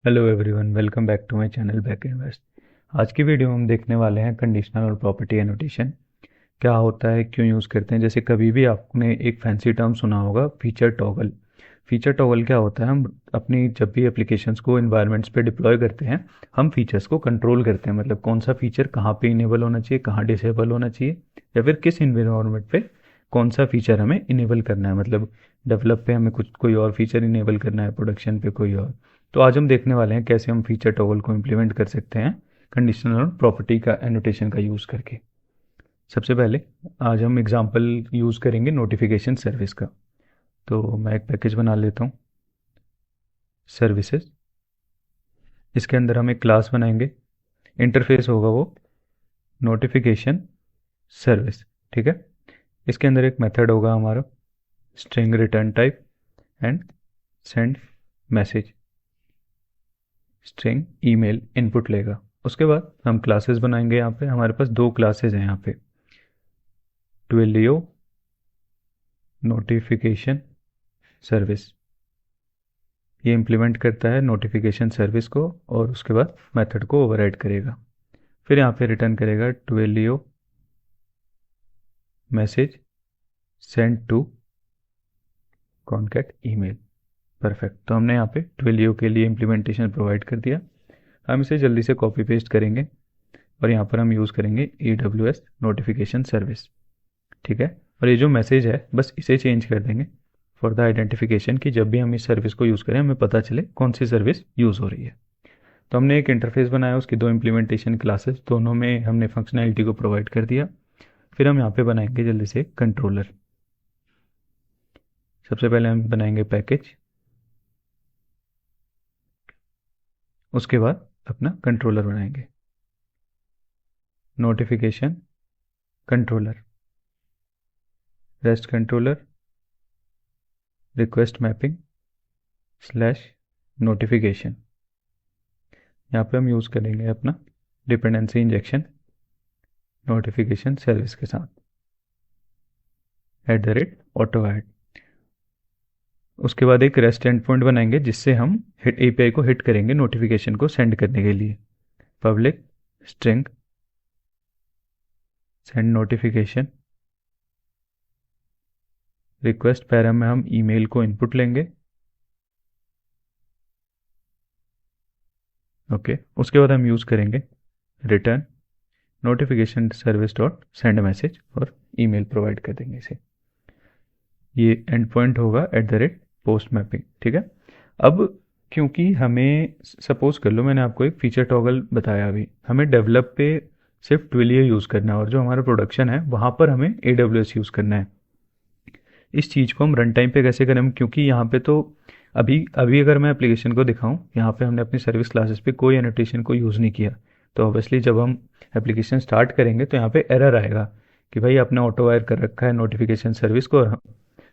Hello everyone, welcome back to my channel Back Invest. आज की video में हम देखने वाले हैं कंडीशनल और प्रॉपर्टी एनोटेशन क्या होता है, क्यों यूज़ करते हैं। जैसे कभी भी आपने एक फैंसी टर्म सुना होगा, फीचर टॉगल। फीचर टॉगल क्या होता है, हम अपनी जब भी एप्लीकेशंस को इन्वायरमेंट्स पे डिप्लॉय करते हैं, हम फीचर्स को कंट्रोल करते हैं। मतलब कौन सा फीचर कहाँ पे इनेबल होना चाहिए, कहाँ डिसेबल होना चाहिए, या फिर किस इन्वायरमेंट पे कौन सा फीचर हमें इनेबल करना है। मतलब डेवलप पे हमें कुछ कोई और फीचर इनेबल करना है, प्रोडक्शन पे कोई और। तो आज हम देखने वाले हैं कैसे हम फीचर टॉगल को इम्प्लीमेंट कर सकते हैं कंडीशनल और प्रॉपर्टी का एनोटेशन का यूज़ करके। सबसे पहले आज हम एग्जांपल यूज़ करेंगे नोटिफिकेशन सर्विस का। तो मैं एक पैकेज बना लेता हूँ, सर्विसेज। इसके अंदर हम एक क्लास बनाएंगे, इंटरफेस होगा वो नोटिफिकेशन सर्विस। ठीक है। इसके अंदर एक मेथड होगा हमारा string return type and send message. String email input लेगा। उसके बाद हम क्लासेस बनाएंगे। यहाँ पे हमारे पास दो क्लासेस हैं यहाँ पे, ट्विलियो नोटिफिकेशन सर्विस। ये इम्प्लीमेंट करता है नोटिफिकेशन सर्विस को और उसके बाद मेथड को ओवरराइड करेगा। फिर यहाँ पे रिटर्न करेगा Twilio message send to concat email. Perfect. तो हमने यहाँ पे ट्विलियो के लिए इम्प्लीमेंटेशन प्रोवाइड कर दिया। हम इसे जल्दी से कॉपी पेस्ट करेंगे और यहाँ पर हम यूज़ करेंगे AWS नोटिफिकेशन सर्विस। ठीक है। और ये जो मैसेज है बस इसे चेंज कर देंगे फॉर द आइडेंटिफिकेशन, कि जब भी हम इस सर्विस को यूज़ करें हमें पता चले कौन सी सर्विस यूज़ हो रही है। तो हमने एक इंटरफेस बनाया, उसकी दो इम्प्लीमेंटेशन क्लासेस, दोनों में हमने फंक्शनैलिटी को प्रोवाइड कर दिया। फिर हम यहाँ पे बनाएंगे जल्दी से कंट्रोलर। सबसे पहले हम बनाएंगे पैकेज, उसके बाद अपना कंट्रोलर बनाएंगे, notification controller, rest controller, request mapping slash notification. यहाँ पे हम यूज़ करेंगे अपना डिपेंडेंसी इंजेक्शन नोटिफिकेशन सर्विस के साथ @ऑटोऐड। उसके बाद एक रेस्ट एंड पॉइंट बनाएंगे जिससे हम हिट API को हिट करेंगे नोटिफिकेशन को सेंड करने के लिए। Public string send notification, request params में हम ईमेल को इनपुट लेंगे। ओके। उसके बाद हम यूज़ करेंगे return notification service dot send message और ईमेल प्रोवाइड कर देंगे इसे। ये एंड पॉइंट होगा पोस्ट मैपिंग। ठीक है। अब क्योंकि हमें सपोज कर लो मैंने आपको एक फीचर टॉगल बताया, अभी हमें डेवलप पे सिर्फ ट्विलियो यूज़ करना है और जो हमारा प्रोडक्शन है वहाँ पर हमें AWS यूज़ करना है। इस चीज़ को हम रन टाइम पे कैसे करें, क्योंकि यहाँ पे तो अभी अभी अगर मैं एप्लीकेशन को दिखाऊं, यहाँ पे हमने अपनी सर्विस क्लासेस पे कोई एनोटेशन को यूज़ नहीं किया। तो ऑब्वियसली जब हम एप्लीकेशन स्टार्ट करेंगे तो यहाँ पे एरर आएगा कि भाई आपने ऑटो वायर कर रखा है नोटिफिकेशन सर्विस को, और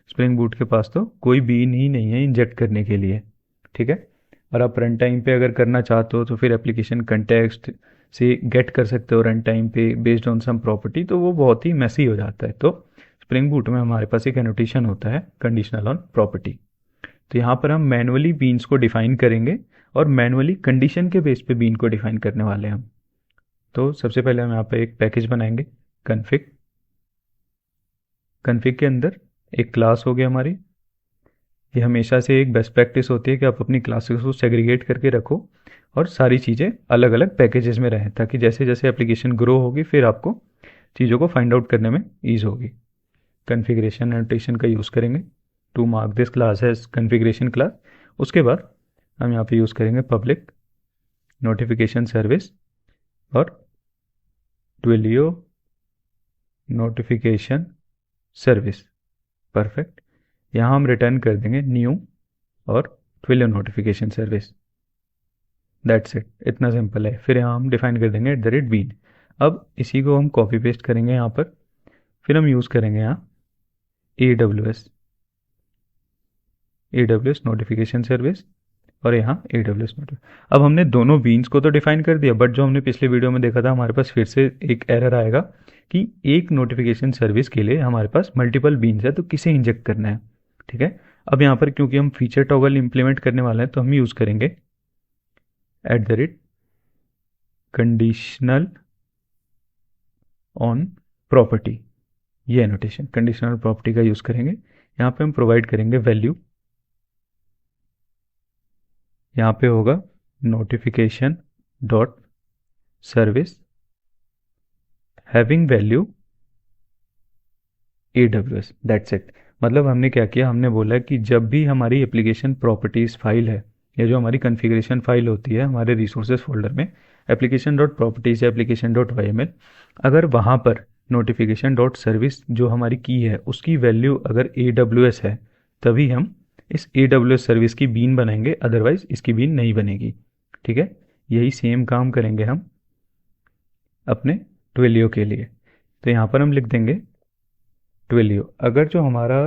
स्प्रिंग बूट के पास तो कोई बीन ही नहीं है इंजेक्ट करने के लिए। ठीक है। और आप रन टाइम पे अगर करना चाहते हो तो फिर एप्लीकेशन कंटेक्स्ट से गेट कर सकते हो रन टाइम पे बेस्ड ऑन सम प्रॉपर्टी, तो वो बहुत ही मैसी हो जाता है। तो स्प्रिंग बूट में हमारे पास एक एनोटेशन होता है कंडीशनल ऑन प्रॉपर्टी। तो यहाँ पर हम मैनुअली बीन्स को डिफाइन करेंगे और मैनुअली कंडीशन के बेस पे बीन को डिफाइन करने वाले हैं हम। तो सबसे पहले हम यहाँ पे एक पैकेज बनाएंगे कन्फिग। कन्फिग के अंदर एक क्लास होगी हमारी। ये हमेशा से एक बेस्ट प्रैक्टिस होती है कि आप अपनी क्लासेस को सेग्रीगेट करके रखो और सारी चीज़ें अलग अलग पैकेजेस में रहें, ताकि जैसे जैसे एप्लीकेशन ग्रो होगी फिर आपको चीज़ों को फाइंड आउट करने में ईज होगी। कन्फिग्रेशन एनोटेशन का यूज़ करेंगे to mark this class as configuration class. उसके बाद हम यहाँ पे यूज़ करेंगे पब्लिक नोटिफिकेशन सर्विस और ट्विलियो नोटिफिकेशन सर्विस। परफेक्ट। यहाँ हम रिटर्न कर देंगे न्यू और Twilio notification service. That's it, इतना सिंपल है। फिर यहाँ हम डिफाइन कर देंगे @bean। अब इसी को हम कॉपी पेस्ट करेंगे यहाँ पर। फिर हम यूज़ करेंगे यहाँ AWS नोटिफिकेशन सर्विस और यहाँ AWS नोटिफिकेशन। अब हमने दोनों बीन्स को तो डिफाइन कर दिया, बट जो हमने पिछले वीडियो में देखा था हमारे पास फिर से एक एरर आएगा कि एक नोटिफिकेशन सर्विस के लिए हमारे पास मल्टीपल बीन्स है, तो किसे इंजेक्ट करना है। ठीक है। अब यहाँ पर क्योंकि हम फीचर टॉगल इंप्लीमेंट करने वाले हैं तो हम यूज़ करेंगे conditional on property, ये नोटेशन कंडीशनल प्रॉपर्टी का यूज करेंगे। यहाँ पे हम प्रोवाइड करेंगे वैल्यू, यहाँ पे होगा notification dot service having value AWS, that's it. मतलब हमने क्या किया, हमने बोला कि जब भी हमारी एप्लीकेशन प्रॉपर्टीज फाइल है या जो हमारी कॉन्फ़िगरेशन फाइल होती है हमारे रिसोर्सेज फोल्डर में एप्लीकेशन डॉट प्रॉपर्टीज या एप्लीकेशन डॉट YML, अगर वहाँ पर नोटिफिकेशन डॉट सर्विस जो हमारी की है उसकी वैल्यू अगर AWS है तभी हम इस AWS सर्विस की बीन बनाएंगे, अदरवाइज इसकी बीन नहीं बनेगी। ठीक है, यही सेम काम करेंगे हम अपने ट्विलियो के लिए। तो यहाँ पर हम लिख देंगे ट्विलियो, अगर जो हमारा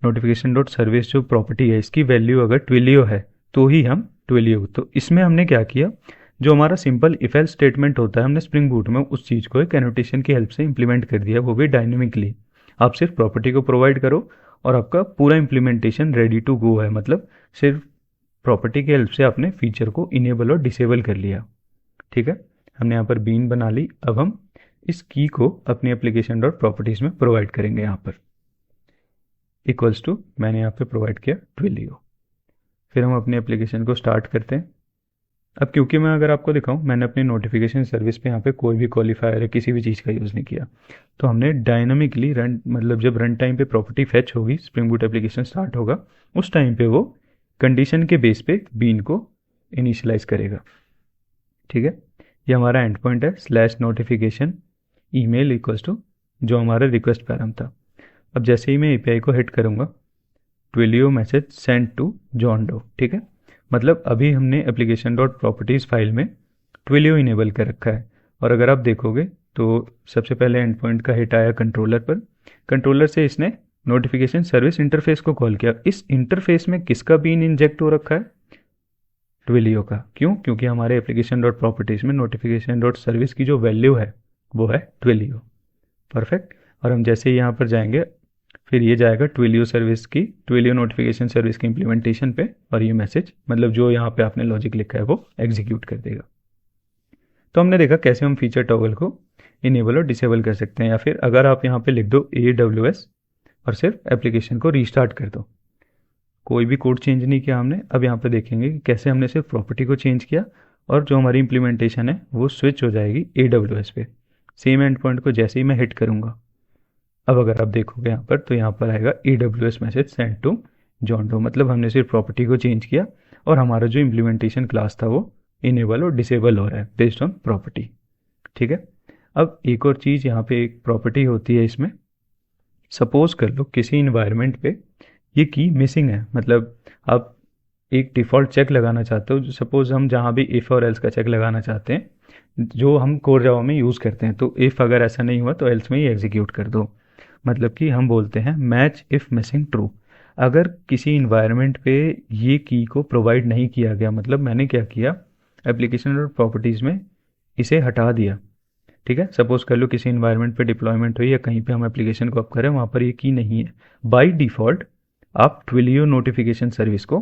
नोटिफिकेशन डॉट सर्विस जो प्रॉपर्टी है इसकी वैल्यू अगर ट्विलियो है तो ही हम ट्विलियो। तो इसमें हमने क्या किया, जो हमारा सिंपल इफ एल्स स्टेटमेंट होता है हमने स्प्रिंग बूट में उस चीज़ को एक एनोटेशन की हेल्प से इंप्लीमेंट कर दिया, वो भी डायनेमिकली। आप सिर्फ प्रॉपर्टी को प्रोवाइड करो और आपका पूरा इंप्लीमेंटेशन रेडी टू गो है। मतलब सिर्फ प्रॉपर्टी की हेल्प से आपने फीचर को इनेबल और डिसेबल कर लिया। ठीक है, हमने यहाँ पर बीन बना ली। अब हम इस की को अपनी एप्लीकेशन डॉट प्रॉपर्टीज में प्रोवाइड करेंगे। यहाँ पर इक्वल्स टू मैंने यहाँ पे प्रोवाइड किया ट्विलियो। फिर हम अपनी एप्लीकेशन को स्टार्ट करते हैं। अब क्योंकि मैं अगर आपको दिखाऊं, मैंने अपनी नोटिफिकेशन सर्विस पे यहाँ पे कोई भी क्वालिफायर या किसी भी चीज़ का यूज़ नहीं किया, तो हमने डायनामिकली रन, मतलब जब रन टाइम पे प्रॉपर्टी फैच होगी, स्प्रिंग बूट एप्लीकेशन स्टार्ट होगा, उस टाइम पे वो कंडीशन के बेस पे बीन को इनिशियलाइज करेगा। ठीक है, ये हमारा एंड पॉइंट है slash notification email equals to जो हमारा रिक्वेस्ट पैराम था। अब जैसे ही मैं API को हिट करूँगा, Twilio message send to John Doe. ठीक है, मतलब अभी हमने एप्लीकेशन डॉट प्रॉपर्टीज़ फाइल में ट्विलियो इनेबल कर रखा है। और अगर आप देखोगे तो सबसे पहले एंड पॉइंट का हिट आया कंट्रोलर पर, कंट्रोलर से इसने नोटिफिकेशन सर्विस इंटरफेस को कॉल किया। इस इंटरफेस में किसका बीन इंजेक्ट हो रखा है, ट्विलियो का। क्यों, क्योंकि हमारे एप्लीकेशन डॉट प्रॉपर्टीज़ में नोटिफिकेशन डॉट सर्विस की जो वैल्यू है वो है ट्विलियो। परफेक्ट। और हम जैसे ही यहाँ पर जाएंगे फिर ये जाएगा ट्विलियो सर्विस की, ट्विलियो नोटिफिकेशन सर्विस की इम्प्लीमेंटेशन पे, और ये मैसेज मतलब जो यहाँ पे आपने लॉजिक लिखा है वो एग्जीक्यूट कर देगा। तो हमने देखा कैसे हम फीचर टॉगल को इनेबल और डिसेबल कर सकते हैं। या फिर अगर आप यहाँ पे लिख दो AWS और सिर्फ एप्लीकेशन को रीस्टार्ट कर दो, कोई भी कोड चेंज नहीं किया हमने। अब यहाँ पे देखेंगे कि कैसे हमने सिर्फ प्रॉपर्टी को चेंज किया और जो हमारी इंप्लीमेंटेशन है वो स्विच हो जाएगी AWS पे। सेम एंड पॉइंट को जैसे ही मैं हिट करूँगा, अब अगर आप देखोगे यहाँ पर तो यहाँ पर आएगा AWS message send to John Doe. मतलब हमने सिर्फ प्रॉपर्टी को चेंज किया और हमारा जो इम्प्लीमेंटेशन क्लास था वो इनेबल और डिसेबल हो रहा है बेस्ड ऑन प्रॉपर्टी। ठीक है, अब एक और चीज़ यहाँ पे एक प्रॉपर्टी होती है इसमें, सपोज कर लो किसी इन्वायरमेंट पे ये की मिसिंग है, मतलब आप एक डिफ़ॉल्ट चेक लगाना चाहते हो। सपोज हम जहाँ भी इफ़ और एल्स का चेक लगाना चाहते हैं जो हम कोर जावा में यूज़ करते हैं, तो इफ़ अगर ऐसा नहीं हुआ तो एल्स में ही एग्जीक्यूट कर दो। मतलब कि हम बोलते हैं मैच इफ़ मिसिंग ट्रू। अगर किसी इन्वायरमेंट पे ये की को प्रोवाइड नहीं किया गया, मतलब मैंने क्या किया, एप्लीकेशन और प्रॉपर्टीज़ में इसे हटा दिया। ठीक है, सपोज कर लो किसी इन्वायरमेंट पे डिप्लॉयमेंट हुई या कहीं पे हम एप्लीकेशन को अप करें, वहाँ पर ये की नहीं है, बाय डिफ़ॉल्ट आप ट्विलियो नोटिफिकेशन सर्विस को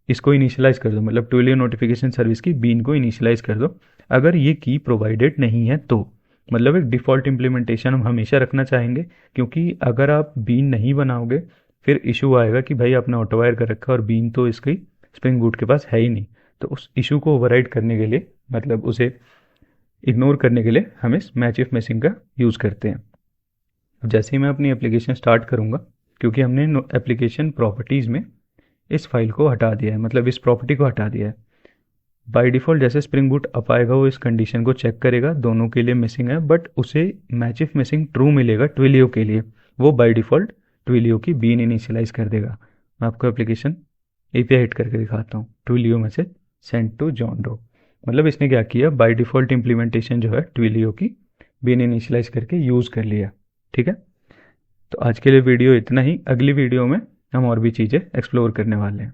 इसको इनिशियलाइज कर दो। मतलब ट्विलियो नोटिफिकेशन सर्विस की बीन को इनिशियलाइज कर दो अगर ये की प्रोवाइडेड नहीं है तो। मतलब एक डिफ़ॉल्ट इम्प्लीमेंटेशन हम हमेशा रखना चाहेंगे, क्योंकि अगर आप बीन नहीं बनाओगे फिर इशू आएगा कि भाई आपने ऑटोवायर कर रखा है और बीन तो इसकी स्प्रिंग बूट के पास है ही नहीं। तो उस इशू को ओवरराइड करने के लिए, मतलब उसे इग्नोर करने के लिए हम इस मैच इफ मिसिंग का यूज़ करते हैं। अब जैसे ही मैं अपनी एप्लीकेशन स्टार्ट करूँगा, क्योंकि हमने एप्लीकेशन प्रॉपर्टीज़ में इस फाइल को हटा दिया है, मतलब इस प्रॉपर्टी को हटा दिया है, बाय डिफ़ॉल्ट जैसे स्प्रिंग बूट अप आएगा वो इस कंडीशन को चेक करेगा, दोनों के लिए मिसिंग है, बट उसे मैच इफ मिसिंग ट्रू मिलेगा ट्विलियो के लिए। वो बाय डिफ़ॉल्ट ट्विलियो की बीन इनिशियलाइज कर देगा। मैं आपको एप्लीकेशन API हिट करके दिखाता हूँ। Twilio message send to John Doe, मतलब इसने क्या किया, बाय डिफ़ॉल्ट इम्प्लीमेंटेशन जो है ट्विलियो की बीन इनिशियलाइज करके यूज़ कर लिया। ठीक है, तो आज के लिए वीडियो इतना ही। अगली वीडियो में हम और भी चीज़ें एक्सप्लोर करने वाले हैं।